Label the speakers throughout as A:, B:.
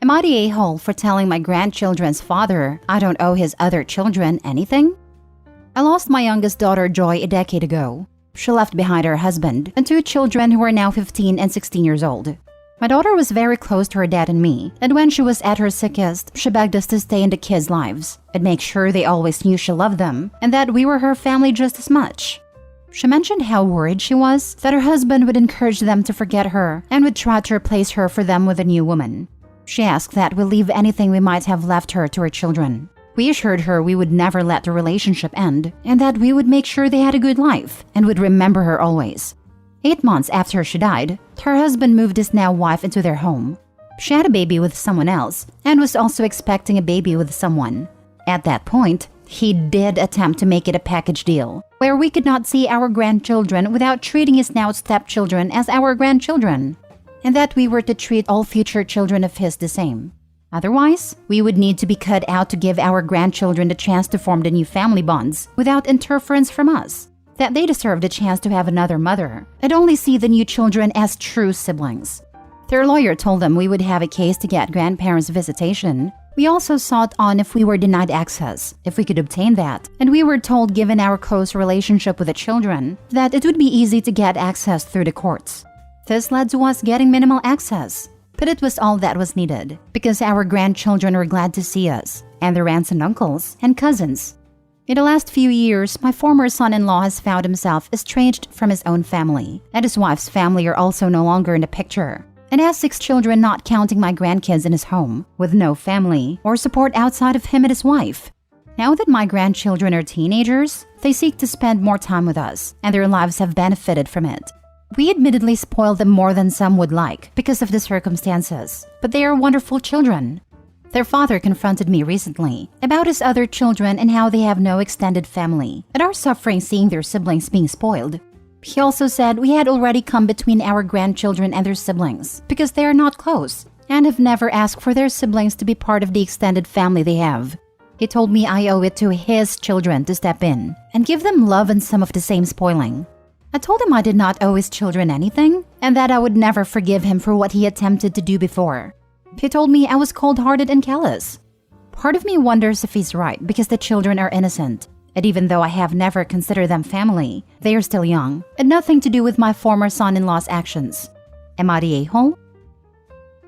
A: Am I the a-hole for telling my grandchildren's father I don't owe his other children anything? I lost my youngest daughter Joy a decade ago. She left behind her husband and 2 children who are now 15 and 16 years old. My daughter was very close to her dad and me, and when she was at her sickest, she begged us to stay in the kids' lives and make sure they always knew she loved them and that we were her family just as much. She mentioned how worried she was that her husband would encourage them to forget her and would try to replace her for them with a new woman. She asked that we leave anything we might have left her to her children. We assured her we would never let the relationship end and that we would make sure they had a good life and would remember her always. 8 months after she died, her husband moved his now wife into their home. She had a baby with someone else and was also expecting a baby with someone. At that point, he did attempt to make it a package deal, where we could not see our grandchildren without treating his now stepchildren as our grandchildren, and that we were to treat all future children of his the same. Otherwise, we would need to be cut out to give our grandchildren the chance to form the new family bonds without interference from us, that they deserved a chance to have another mother and only see the new children as true siblings. Their lawyer told them we would have a case to get grandparents' visitation. We also sought on if we were denied access, if we could obtain that, and we were told, given our close relationship with the children, that it would be easy to get access through the courts. This led to us getting minimal access, but it was all that was needed because our grandchildren were glad to see us, and their aunts and uncles and cousins. In the last few years, my former son-in-law has found himself estranged from his own family, and his wife's family are also no longer in the picture, and has 6 children not counting my grandkids in his home, with no family or support outside of him and his wife. Now that my grandchildren are teenagers, they seek to spend more time with us, and their lives have benefited from it. We admittedly spoil them more than some would like because of the circumstances, but they are wonderful children. Their father confronted me recently about his other children and how they have no extended family and are suffering seeing their siblings being spoiled. He also said we had already come between our grandchildren and their siblings because they are not close and have never asked for their siblings to be part of the extended family they have. He told me I owe it to his children to step in and give them love and some of the same spoiling. I told him I did not owe his children anything and that I would never forgive him for what he attempted to do before. He told me I was cold-hearted and callous. Part of me wonders if he's right because the children are innocent, and even though I have never considered them family, they are still young and nothing to do with my former son-in-law's actions. Am I the a-hole?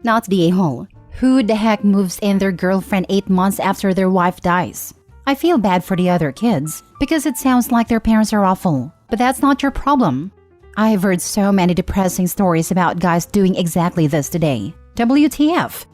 A: Not the a-hole. Who the heck moves in their girlfriend 8 months after their wife dies? I feel bad for the other kids because it sounds like their parents are awful. But that's not your problem. I have heard so many depressing stories about guys doing exactly this today. WTF?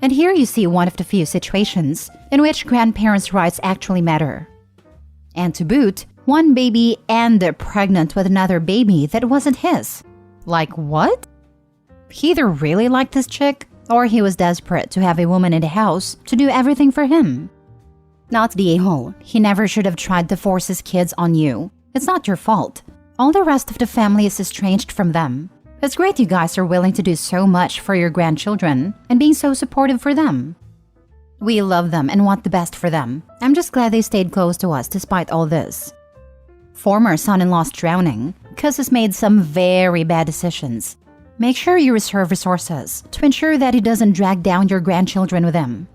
A: And here you see one of the few situations in which grandparents' rights actually matter. And to boot, one baby and they're pregnant with another baby that wasn't his. Like what? He either really liked this chick or he was desperate to have a woman in the house to do everything for him. Not the a-hole. He never should have tried to force his kids on you. It's not your fault. All the rest of the family is estranged from them. It's great you guys are willing to do so much for your grandchildren and being so supportive for them. We love them and want the best for them. I'm just glad they stayed close to us despite all this. Former son-in-law's drowning because he's made some very bad decisions. Make sure you reserve resources to ensure that he doesn't drag down your grandchildren with him.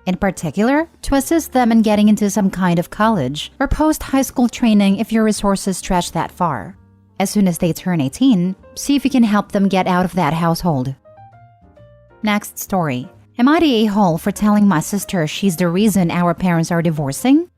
A: In particular, to assist them in getting into some kind of college or post-high school training if your resources stretch that far. As soon as they turn 18, see if you can help them get out of that household. Next story. Am I the a-hole for telling my sister she's the reason our parents are divorcing?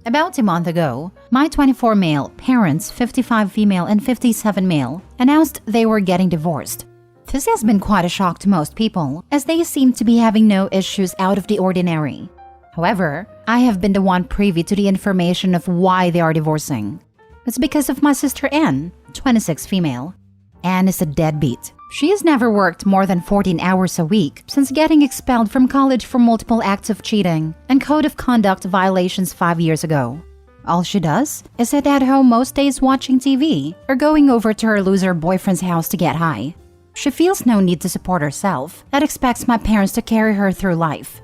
A: About a month ago, my 24 male parents, 55 female and 57 male, announced they were getting divorced. This has been quite a shock to most people, as they seem to be having no issues out of the ordinary. However, I have been the one privy to the information of why they are divorcing. It's because of my sister Anne, 26 female. Anne is a deadbeat. She has never worked more than 14 hours a week since getting expelled from college for multiple acts of cheating and code of conduct violations 5 years ago. All she does is sit at home most days watching TV or going over to her loser boyfriend's house to get high. She feels no need to support herself and expects my parents to carry her through life.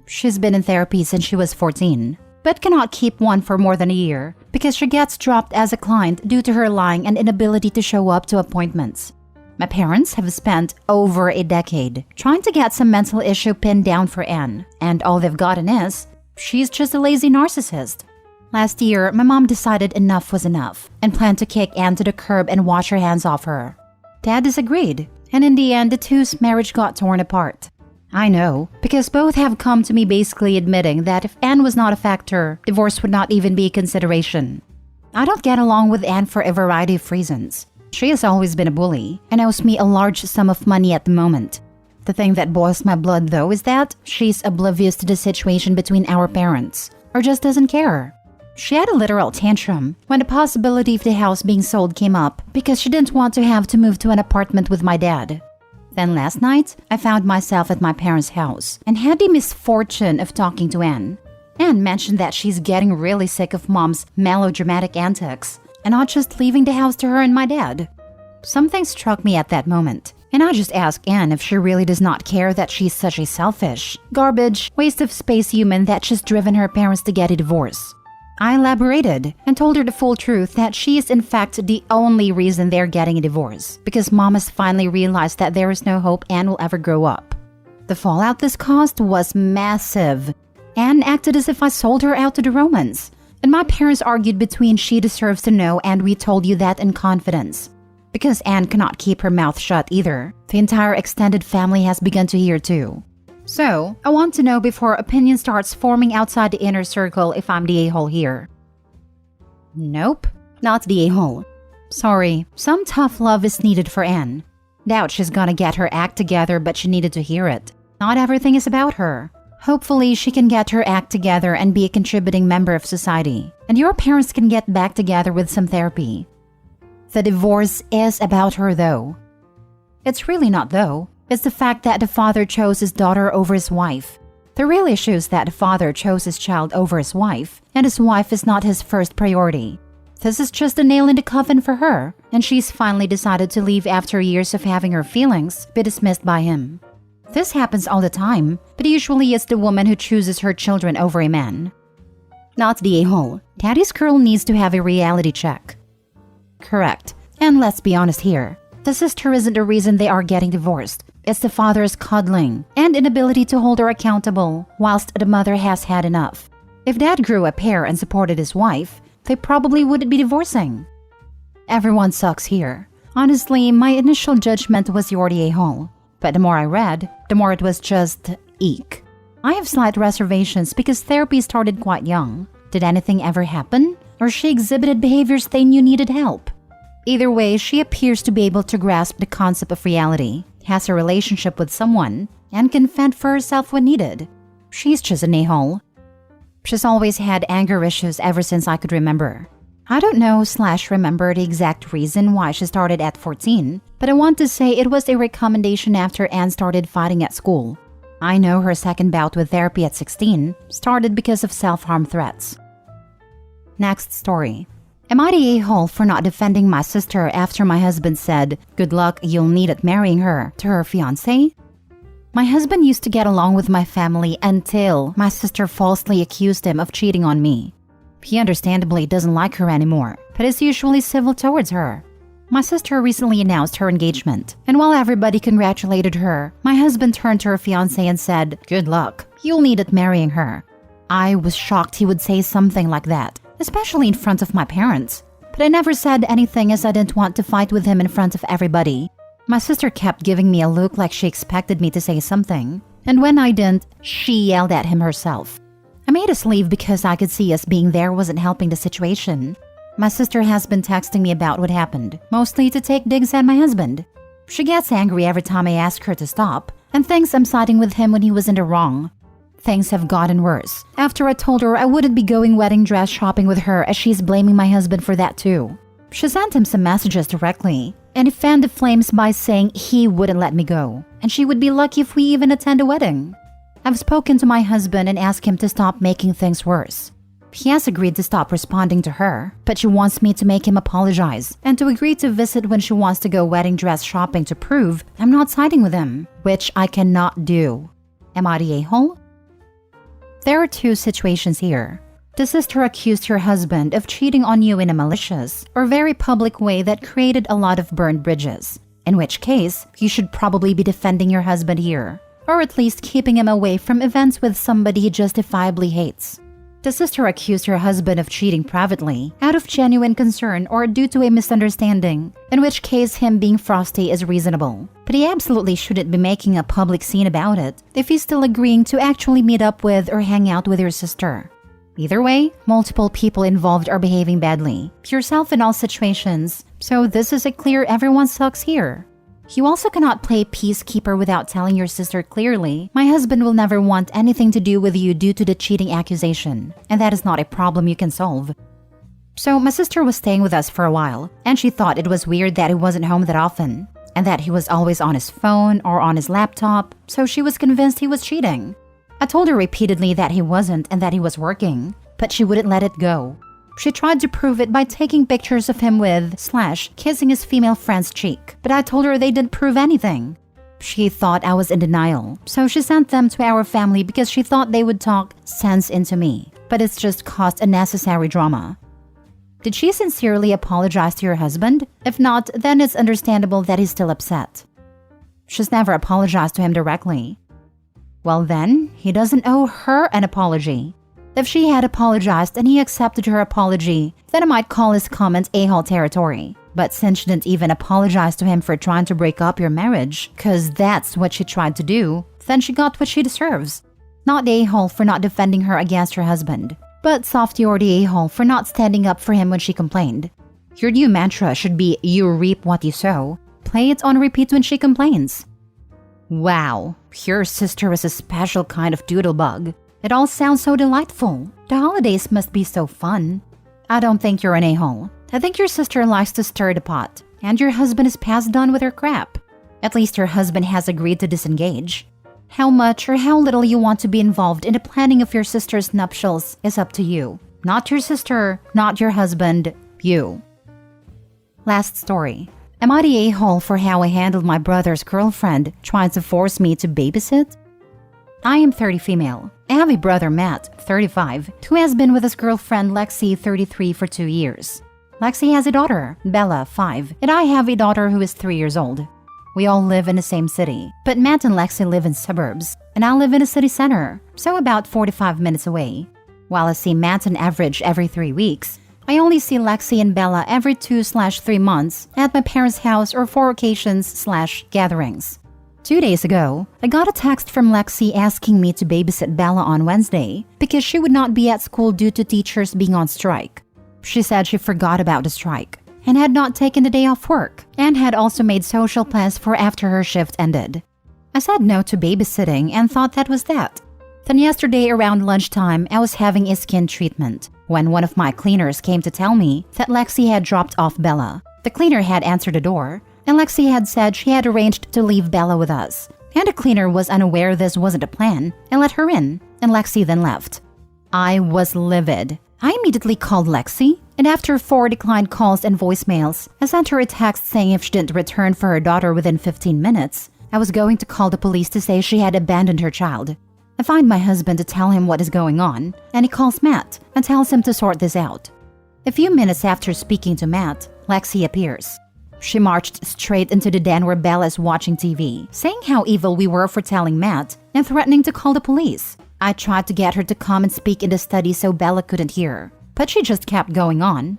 A: She's been in therapy since she was 14, but cannot keep one for more than a year because she gets dropped as a client due to her lying and inability to show up to appointments. My parents have spent over a decade trying to get some mental issue pinned down for Anne, and all they've gotten is, she's just a lazy narcissist. Last year, my mom decided enough was enough and planned to kick Anne to the curb and wash her hands off her. Dad disagreed, and in the end, the two's marriage got torn apart. I know, because both have come to me basically admitting that if Anne was not a factor, divorce would not even be a consideration. I don't get along with Anne for a variety of reasons. She has always been a bully and owes me a large sum of money at the moment. The thing that boils my blood though is that she's oblivious to the situation between our parents, or just doesn't care. She had a literal tantrum when the possibility of the house being sold came up because she didn't want to have to move to an apartment with my dad. Then last night, I found myself at my parents' house and had the misfortune of talking to Anne. Anne mentioned that she's getting really sick of mom's melodramatic antics and not just leaving the house to her and my dad. Something struck me at that moment, and I just asked Anne if she really does not care that she's such a selfish, garbage, waste of space human that's just driven her parents to get a divorce. I elaborated and told her the full truth that she is in fact the only reason they're getting a divorce, because mom has finally realized that there is no hope Anne will ever grow up. The fallout this caused was massive. Anne acted as if I sold her out to the Romans, and my parents argued between she deserves to know and we told you that in confidence. Because Anne cannot keep her mouth shut either, the entire extended family has begun to hear too. So, I want to know before opinion starts forming outside the inner circle if I'm the a-hole here. Nope, not the a-hole. Sorry, some tough love is needed for Anne. Doubt she's gonna get her act together, but she needed to hear it. Not everything is about her. Hopefully, she can get her act together and be a contributing member of society. And your parents can get back together with some therapy. The divorce is about her though. It's really not though. It's the fact that the father chose his daughter over his wife. The real issue is that the father chose his child over his wife, and his wife is not his first priority. This is just a nail in the coffin for her, and she's finally decided to leave after years of having her feelings be dismissed by him. This happens all the time, but usually it's the woman who chooses her children over a man. Not the a-hole. Daddy's girl needs to have a reality check. Correct. And let's be honest here. The sister isn't the reason they are getting divorced. It's the father's coddling and inability to hold her accountable, whilst the mother has had enough. If dad grew a pair and supported his wife, they probably wouldn't be divorcing. Everyone sucks here. Honestly, my initial judgment was you're the a-hole. But the more I read, the more it was just eek. I have slight reservations because therapy started quite young. Did anything ever happen? Or she exhibited behaviors they knew needed help? Either way, she appears to be able to grasp the concept of reality, has a relationship with someone, and can fend for herself when needed. She's just an a-hole. She's always had anger issues ever since I could remember. I don't know/remember the exact reason why she started at 14, but I want to say it was a recommendation after Anne started fighting at school. I know her second bout with therapy at 16 started because of self-harm threats. Next story. Am I the a-hole for not defending my sister after my husband said, "Good luck, you'll need it marrying her," to her fiancé? My husband used to get along with my family until my sister falsely accused him of cheating on me. He understandably doesn't like her anymore, but is usually civil towards her. My sister recently announced her engagement, and while everybody congratulated her, my husband turned to her fiancé and said, "Good luck, you'll need it marrying her." I was shocked he would say something like that, especially in front of my parents. But I never said anything as I didn't want to fight with him in front of everybody. My sister kept giving me a look like she expected me to say something, and when I didn't, she yelled at him herself. I made us leave because I could see us being there wasn't helping the situation. My sister has been texting me about what happened, mostly to take digs at my husband. She gets angry every time I ask her to stop, and thinks I'm siding with him when he was in the wrong. Things have gotten worse after I told her I wouldn't be going wedding dress shopping with her, as she's blaming my husband for that too. She sent him some messages directly, and he fanned the flames by saying he wouldn't let me go, and she would be lucky if we even attend a wedding. I've spoken to my husband and asked him to stop making things worse. He has agreed to stop responding to her, but she wants me to make him apologize and to agree to visit when she wants to go wedding dress shopping to prove I'm not siding with him, which I cannot do. Am I the a-hole? There are two situations here. The sister accused her husband of cheating on you in a malicious or very public way that created a lot of burned bridges. in which case you should probably be defending your husband here, or at least keeping him away from events with somebody he justifiably hates. The sister accused her husband of cheating privately, out of genuine concern or due to a misunderstanding, in which case him being frosty is reasonable. But he absolutely shouldn't be making a public scene about it if he's still agreeing to actually meet up with or hang out with your sister. Either way, multiple people involved are behaving badly, yourself in all situations, so this is a clear everyone sucks here. You also cannot play peacekeeper without telling your sister clearly, my husband will never want anything to do with you due to the cheating accusation, and that is not a problem you can solve. So my sister was staying with us for a while, and she thought it was weird that he wasn't home that often, and that he was always on his phone or on his laptop, so she was convinced he was cheating. I told her repeatedly that he wasn't and that he was working, but she wouldn't let it go. She tried to prove it by taking pictures of him with/kissing his female friend's cheek, but I told her they didn't prove anything. She thought I was in denial, so she sent them to our family because she thought they would talk sense into me, but it's just caused unnecessary drama. Did she sincerely apologize to your husband? If not, then it's understandable that he's still upset. She's never apologized to him directly. Well then, he doesn't owe her an apology. If she had apologized and he accepted her apology, then I might call his comment a-hole territory. But since she didn't even apologize to him for trying to break up your marriage, cause that's what she tried to do, then she got what she deserves. Not the a-hole for not defending her against her husband, but Softy or the a-hole for not standing up for him when she complained. Your new mantra should be you reap what you sow. Play it on repeat when she complains. Wow, your sister is a special kind of doodlebug. It all sounds so delightful. The holidays must be so fun. I don't think you're an a-hole. I think your sister likes to stir the pot, and your husband is past done with her crap. At least your husband has agreed to disengage. How much or how little you want to be involved in the planning of your sister's nuptials is up to you. Not your sister, not your husband, you. Last story. Am I the a-hole for how I handled my brother's girlfriend trying to force me to babysit? I am 30 female. I have a brother, Matt, 35, who has been with his girlfriend, Lexi, 33, for 2 years. Lexi has a daughter, Bella, 5, and I have a daughter who is 3 years old. We all live in the same city, but Matt and Lexi live in suburbs, and I live in a city center, so about 45 minutes away. While I see Matt on average every 3 weeks, I only see Lexi and Bella every 2/3 months at my parents' house or for occasions/gatherings. 2 days ago, I got a text from Lexi asking me to babysit Bella on Wednesday because she would not be at school due to teachers being on strike. She said she forgot about the strike and had not taken the day off work and had also made social plans for after her shift ended. I said no to babysitting and thought that was that. Then yesterday around lunchtime, I was having a skin treatment when one of my cleaners came to tell me that Lexi had dropped off Bella. The cleaner had answered the door, and Lexi had said she had arranged to leave Bella with us, and the cleaner was unaware this wasn't a plan and let her in, and Lexi then left. I was livid. I immediately called Lexi, and after 4 declined calls and voicemails, I sent her a text saying if she didn't return for her daughter within 15 minutes, I was going to call the police to say she had abandoned her child. I find my husband to tell him what is going on, and he calls Matt and tells him to sort this out. A few minutes after speaking to Matt, Lexi appears. She marched straight into the den where Bella is watching TV, saying how evil we were for telling Matt and threatening to call the police. I tried to get her to come and speak in the study so Bella couldn't hear, but she just kept going on.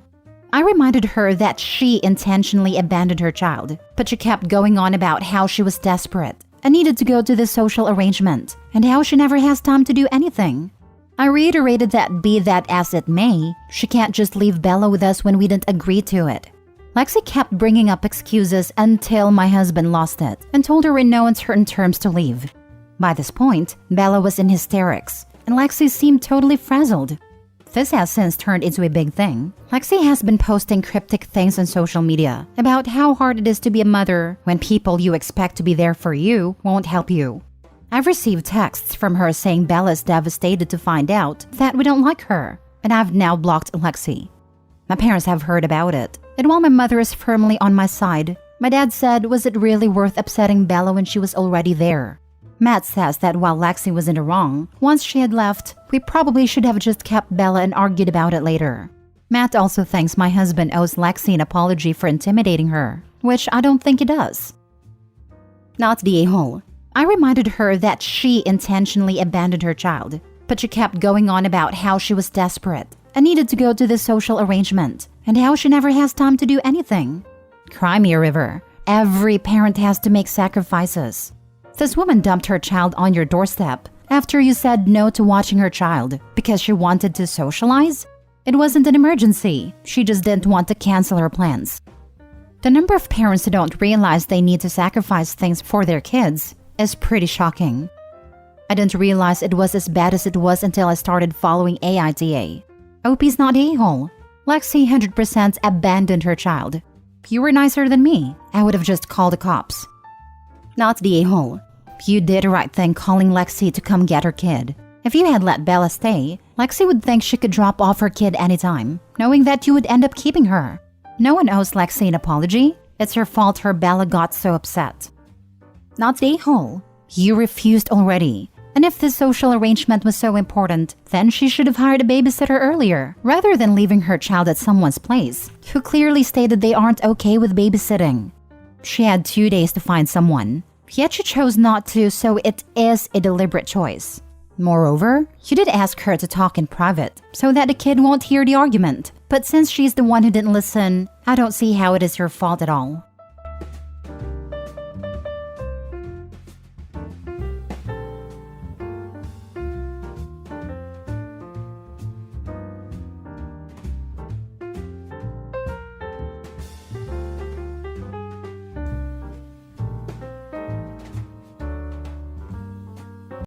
A: I reminded her that she intentionally abandoned her child, but she kept going on about how she was desperate and needed to go to the social arrangement and how she never has time to do anything. I reiterated that be that as it may, she can't just leave Bella with us when we didn't agree to it. Lexi kept bringing up excuses until my husband lost it and told her in no uncertain terms to leave. By this point, Bella was in hysterics, and Lexi seemed totally frazzled. This has since turned into a big thing. Lexi has been posting cryptic things on social media about how hard it is to be a mother when people you expect to be there for you won't help you. I've received texts from her saying Bella is devastated to find out that we don't like her, and I've now blocked Lexi. My parents have heard about it, and while my mother is firmly on my side, my dad said, was it really worth upsetting Bella when she was already there? Matt says that while Lexi was in the wrong, once she had left, we probably should have just kept Bella and argued about it later. Matt also thinks my husband owes Lexi an apology for intimidating her, which I don't think he does. Not the a-hole. I reminded her that she intentionally abandoned her child, but she kept going on about how she was desperate and needed to go to the social arrangement and how she never has time to do anything. Cry me a river. Every parent has to make sacrifices. This woman dumped her child on your doorstep after you said no to watching her child because she wanted to socialize? It wasn't an emergency. She just didn't want to cancel her plans. The number of parents who don't realize they need to sacrifice things for their kids is pretty shocking. I didn't realize it was as bad as it was until I started following AITA. OP's not the a-hole. Lexi 100% abandoned her child. You were nicer than me. I would have just called the cops. Not the a-hole. You did the right thing calling Lexi to come get her kid. If you had let Bella stay, Lexi would think she could drop off her kid anytime, knowing that you would end up keeping her. No one owes Lexi an apology. It's her fault her Bella got so upset. Not the a-hole. You refused already. And if this social arrangement was so important, then she should have hired a babysitter earlier, rather than leaving her child at someone's place, who clearly stated they aren't okay with babysitting. She had 2 days to find someone, yet she chose not to, so it is a deliberate choice. Moreover, you did ask her to talk in private, so that the kid won't hear the argument. But since she's the one who didn't listen, I don't see how it is your fault at all.